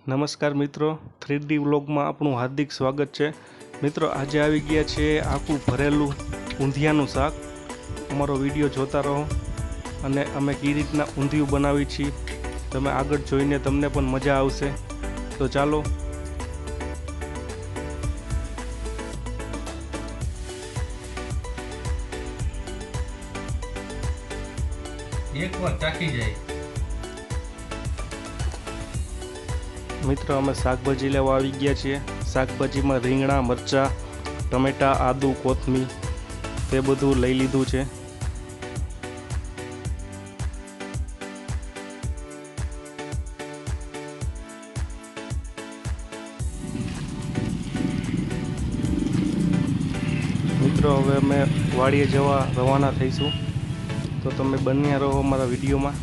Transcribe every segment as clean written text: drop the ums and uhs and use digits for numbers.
નમસ્કાર મિત્રો, 3D વ્લોગમાં આપણું હાર્દિક સ્વાગત છે। મિત્રો આજે આવી ગયા છે આખું ભરેલું ઊંધિયાનું શાક। અમારો વિડીયો જોતા રહો અને અમે કઈ રીતના ઊંધિયું બનાવી છીએ તમે આગળ જોઈને તમને પણ મજા આવશે। તો ચાલો એકવાર ચાખી જાય। મિત્રો અમે શાકભાજી લેવા આવી ગયા છીએ। શાકભાજીમાં રીંગણા, મરચાં, ટમેટા, આદુ, કોથમીર તે બધું લઈ લીધું છે। મિત્રો હવે અમે વાડીએ જવા રવાના થઈશું, તો તમે બન્યા રહો અમારા વિડીયોમાં।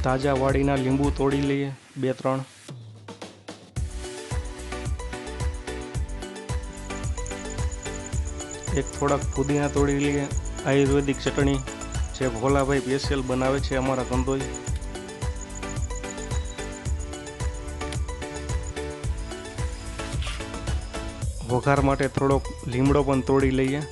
તાજા વાડીના લીંબુ તોડી લઈએ 2-3। એક થોડાક પુદીના તોડી લઈએ। આયુર્વેદિક ચટણી જે ભોલાભાઈ સ્પેશિયલ બનાવે છે અમારા કંદોઈ। વઘાર માટે થોડોક લીમડો પણ તોડી લઈએ।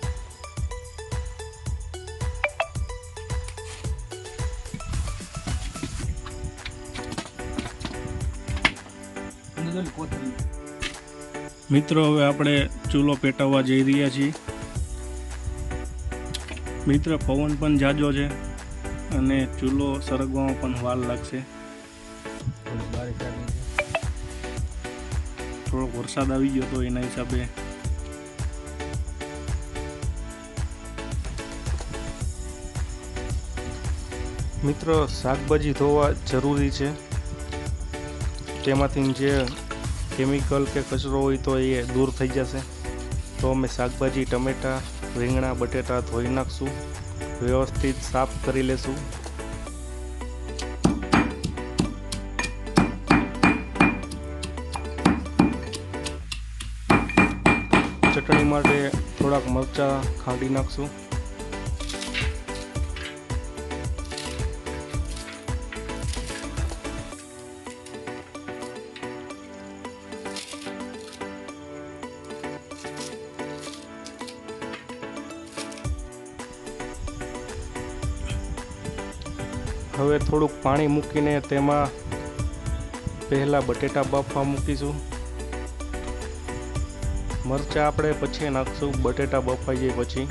મિત્રો હવે આપણે ચૂલો પેટાવવા જઈ રહ્યા છીએ। મિત્ર પવન પણ જાજો છે અને ચૂલો સરગવામાં પણ વાર લાગશે। થોડોક વરસાદ આવી ગયો તો એના હિસાબે મિત્રો શાકભાજી ધોવા જરૂરી છે। તેમાંથી જે કેમિકલ કે કચરો હોય તો એ દૂર થઈ જશે। તો અમે શાકભાજી, ટમેટા, રીંગણા, બટેટા ધોઈ નાખશું, વ્યવસ્થિત સાફ કરી લેશું। ચટણી માટે થોડાક મરચાં ખાંડી નાખશું। હવે થોડુંક પાણી મૂકીને તેમાં પહેલાં બટેટા બાફવા મૂકીશું। મરચાં આપણે પછી નાખશું, બટેટા બફાઈ જાય પછી।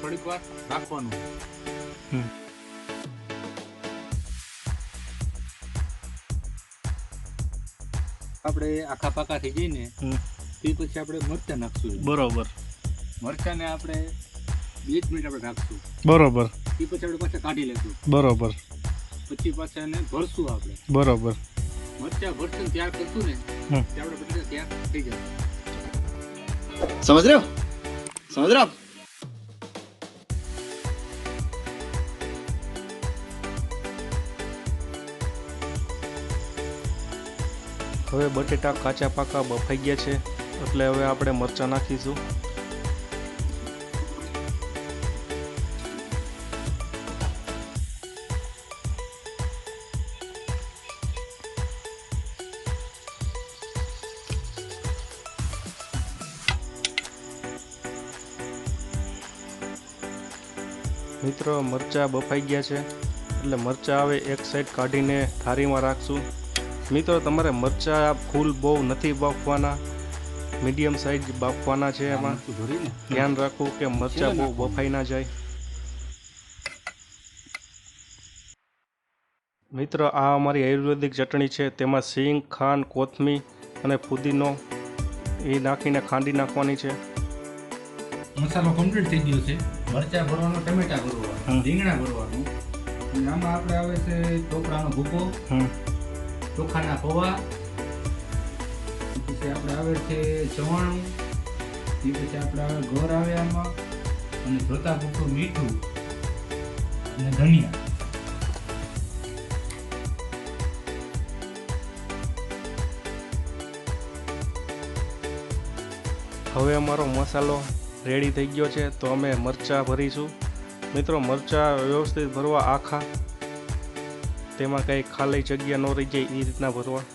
થોડીક વાર રાખવાનું। આપણે આખા પાકા થઈ જઈને તે પછી આપણે મરચાં નાખશું। બરોબર। મરચાંને આપણે 2 મિનિટ આપણે રાખશું। બરોબર। એ પછી આપણે પાછા કાઢી લેશું। બરોબર। પછી પાછા એને ભરશું આપણે। બરોબર। મરચાં ભરશું તૈયાર કરશું ને તે આપણે બટેટા તૈયાર થઈ જશે। समझ रहे हो? समझ रहे हो आप? હવે બટેટા કાચા પાકા બફાઈ ગયા છે એટલે હવે આપણે મરચાં નાખીશું। મિત્રો મરચાં બફાઈ ગયા છે એટલે મરચાં હવે એક સાઈડ કાઢીને થાળીમાં રાખશું। મિત્રો તમારે મરચાં ફૂલ બહુ નથી બાફવાના, મીડિયમ સાઇઝ બાફવાના છે. એમાં મરચું ભરીને ધ્યાન રાખવું કે મરચાં બહુ બફાઈ ના જાય. મિત્ર, આ અમારી આયુર્વેદિક ચટણી છે. તેમાં સિંગ, ખાંડ, કોથમીર અને ફુદીનો એ નાખીને ખાંડી નાખવાની છે. મસાલો કમ્પ્લીટ થઈ ગયો છે. મરચાં ભરવાનો, ટમેટા ભરવાનું, હમ. રીંગણા ભરવાનું, અને આમાં આપણે આવે છે ટોપરાનો ભૂકો, ચોખાના પૌવા, પછી આપણે આવે છે ચવાણું, એ પછી આપણે આવે ગોળ આવે આમાં, અને જોતા પૂરતું મીઠું અને ધનિયા. હવે અમારો મસાલો રેડી થઈ ગયો છે. તો અમે મરચાં ભરીશું. મિત્રો, મરચાં વ્યવસ્થિત ભરવા, આખા, તેમાં કંઈ ખાલી જગ્યા ન રહી જાય એ રીતના ભરવા.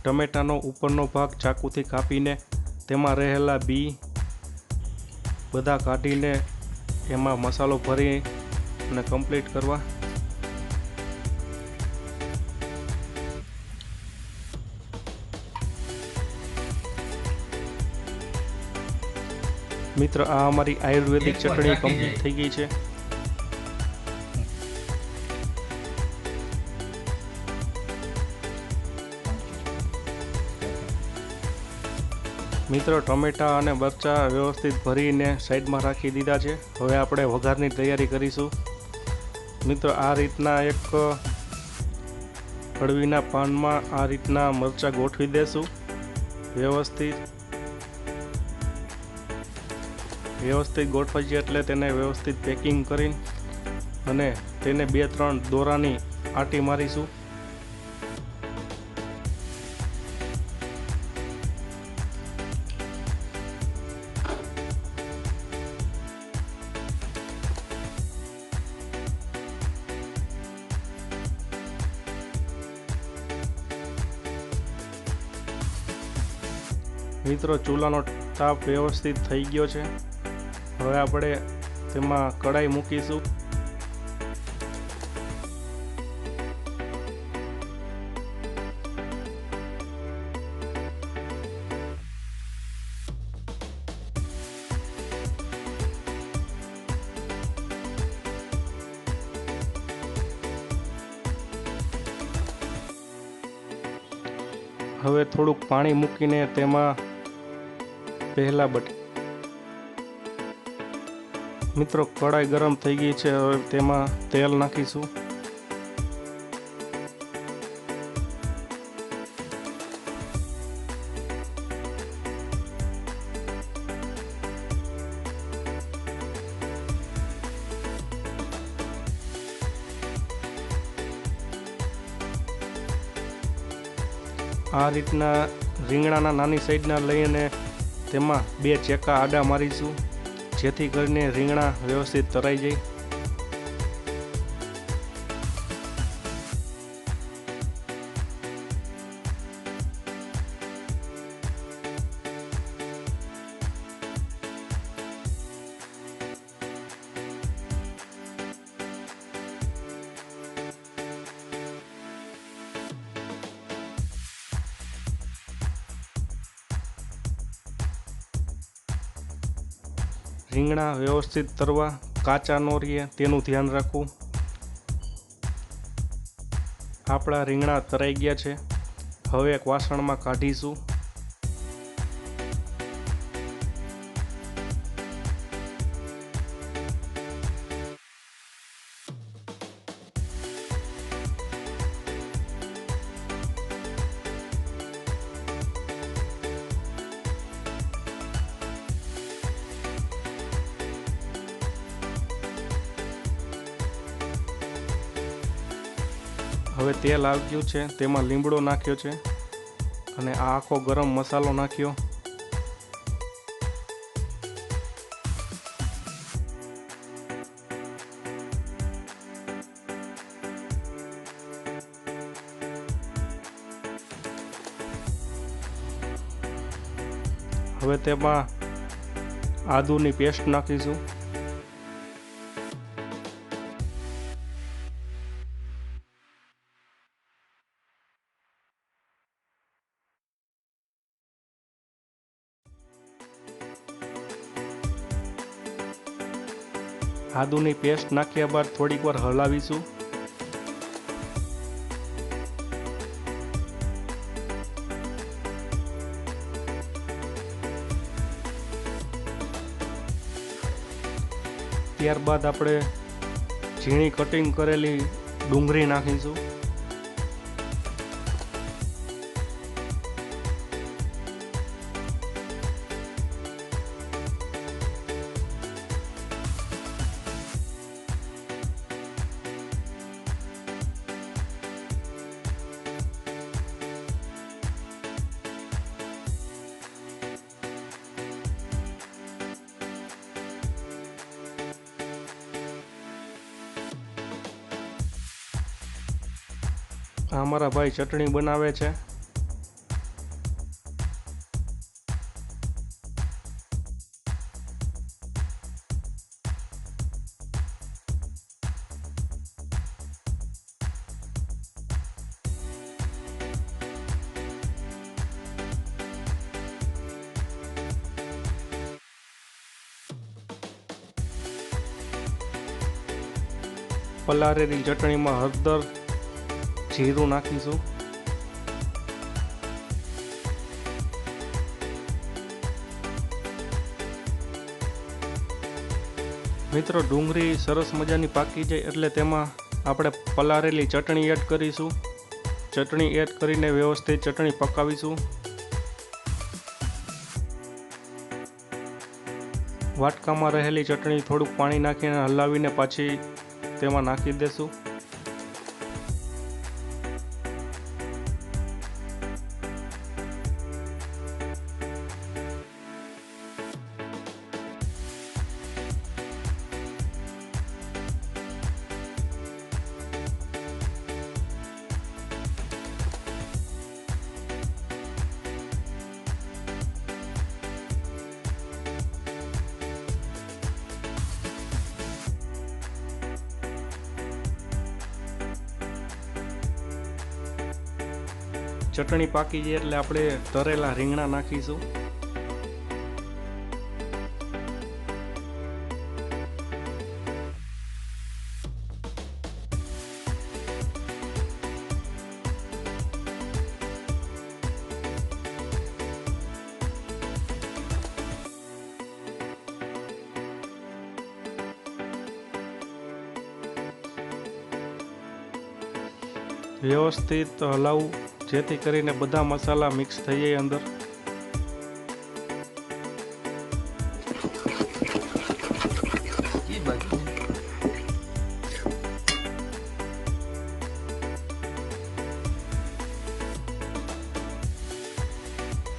ટમેટાનો ઉપરનો ભાગ ચાકુથી કાપીને તેમાં રહેલા બી બધા કાઢીને એમાં મસાલો ભરી અને કમ્પ્લીટ કરવા. મિત્ર, આ અમારી આયુર્વેદિક ચટણી કમ્પ્લીટ થઈ ગઈ છે. મિત્રો, ટમેટા અને મરચાં વ્યવસ્થિત ભરીને સાઈડમાં રાખી દીધા છે. હવે આપણે વઘારની તૈયારી કરીશું. મિત્રો, આ રીતના એક અળવીના પાનમાં આ રીતના મરચાં ગોઠવી દેશું. વ્યવસ્થિત ગોઠવાઈ જાય એટલે તેને વ્યવસ્થિત પેકિંગ કરીને અને તેને 2-3 દોરાની આંટી મારીશું. મિત્રો, ચૂલાનો તાપ વ્યવસ્થિત થઈ ગયો છે. હવે આપણે તેમાં કઢાઈ મૂકીશું. હવે થોડુંક પાણી મૂકીને તેમાં પહેલા મિત્રો, કઢાઈ ગરમ થઈ ગઈ છે. હવે તેમાં તેલ નાખીશું. આ રીતના રીંગણાના નાની સાઈડના લઈને તેમાં 2 ચેકા આડા મારીશું, જેથી કરીને રીંગણા વ્યવસ્થિત તરાઈ જાય. રીંગણા વ્યવસ્થિત તરવા, કાચા ન રહે તેનું ધ્યાન રાખવું. આપણા રીંગણા તરાઈ ગયા છે. હવે એક વાસણમાં કાઢીશું. હવે તેલ આવી ગયું છે. તેમાં લીમડો નાખ્યો છે અને આ આખો ગરમ મસાલો નાખ્યો. હવે તેમાં આદુની પેસ્ટ નાખીશું. આદુની પેસ્ટ નાખ્યા બાદ થોડીક વાર હલાવીશું. ત્યારબાદ આપણે ઝીણી કટિંગ કરેલી ડુંગળી નાખીશું. આ અમારા ભાઈ ચટણી બનાવે છે. પલાળેલી ચટણીમાં હળદર, જીરું નાખીશું. મિત્રો, ડુંગળી સરસ મજાની પાકી જાય એટલે તેમાં આપણે પલાળેલી ચટણી એડ કરીશું. ચટણી એડ કરીને વ્યવસ્થિત ચટણી પકાવીશું. વાટકામાં રહેલી ચટણી થોડુંક પાણી નાખીને હલાવીને પાછી તેમાં નાખી દેશું. ચટણી પાકી જાય એટલે આપણે તરેલા રીંગણા નાખીશું. વ્યવસ્થિત હલાવું જેથી કરીને બધા મસાલા મિક્સ થઈ જાય અંદર.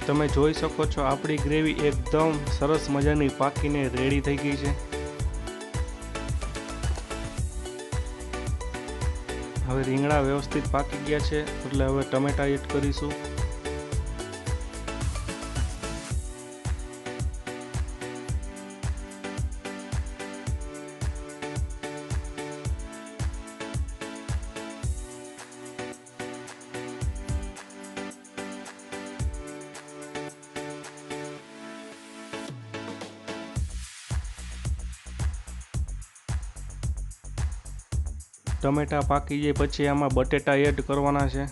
તમે જોઈ શકો છો આપણી ગ્રેવી એકદમ સરસ મજાની પાકીને રેડી થઈ ગઈ છે. હવે રીંગણા વ્યવસ્થિત પાકી ગયા છે એટલે હવે ટમેટા એડ કરીશું. ટમેટા પાકી જાય પછી આમાં બટેટા એડ કરવાના છે.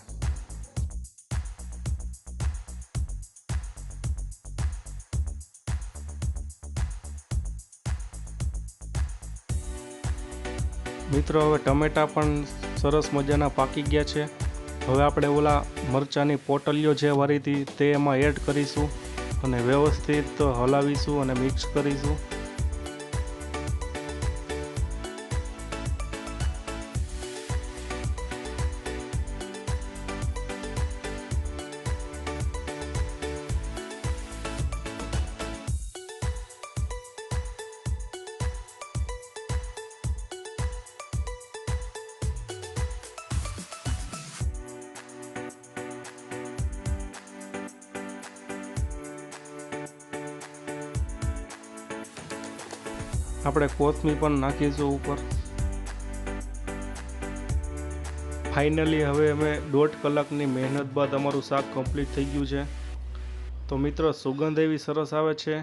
મિત્રો, હવે ટમેટા પણ સરસ મજાના પાકી ગયા છે. હવે આપણે ઓલા મરચાંની પોટલીઓ જે વારી હતી તે એમાં એડ કરીશું અને વ્યવસ્થિત હલાવીશું અને મિક્સ કરીશું. આપણે કોથમીર પણ નાખીશું ઉપર. ફાઇનલી હવે અમે 1.5 કલાકની મહેનત બાદ અમારું શાક કમ્પ્લીટ થઈ ગયું છે. તો મિત્રો સુગંધ એવી સરસ આવે છે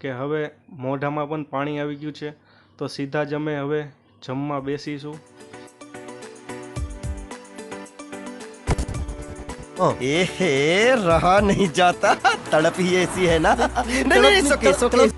કે હવે મોઢામાં પણ પાણી આવી ગયું છે. તો સીધા જ અમે હવે જમવા બેસીશું. एहे रहा नहीं जाता, तड़प ही ऐसी है ना. नहीं, it's okay.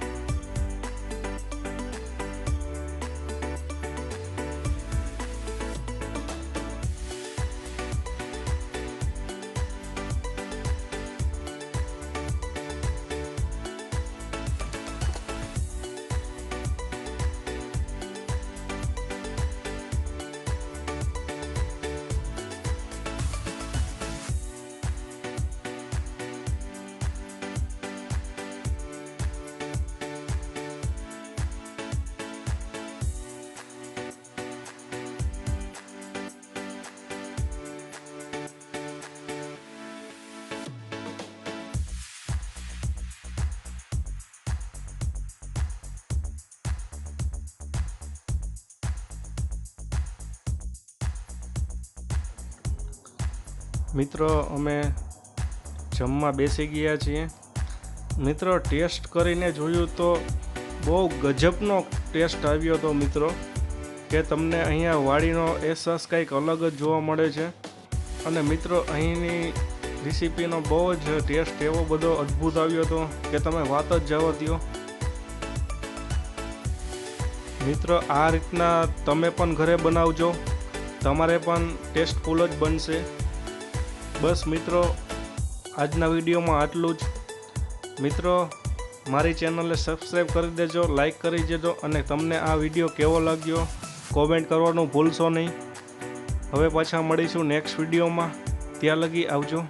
મિત્રો અમે જમવા બેસી ગયા છીએ. મિત્રો ટેસ્ટ કરીને જોયું તો બહુ ગજબનો ટેસ્ટ આવ્યો હતો મિત્રો, કે તમને અહીંયા વાડીનો અહેસાસ કંઈક અલગ જ જોવા મળે છે. અને મિત્રો અહીંની રેસીપીનો બહુ જ ટેસ્ટ એવો બધો અદ્ભુત આવ્યો હતો કે તમે વાત જ જવા દો. મિત્રો આ રીતના તમે પણ ઘરે બનાવજો, તમારે પણ ટેસ્ટફુલ જ બનશે. બસ મિત્રો આજના વિડીયોમાં આટલું જ. મિત્રો મારી ચેનલને સબસ્ક્રાઈબ કરી દેજો, લાઈક કરી દેજો, અને તમને આ વિડીયો કેવો લાગ્યો કોમેન્ટ કરવાનું ભૂલશો નહીં. હવે પાછા મળીશું નેક્સ્ટ વિડીયોમાં. ત્યાં લગી આવજો.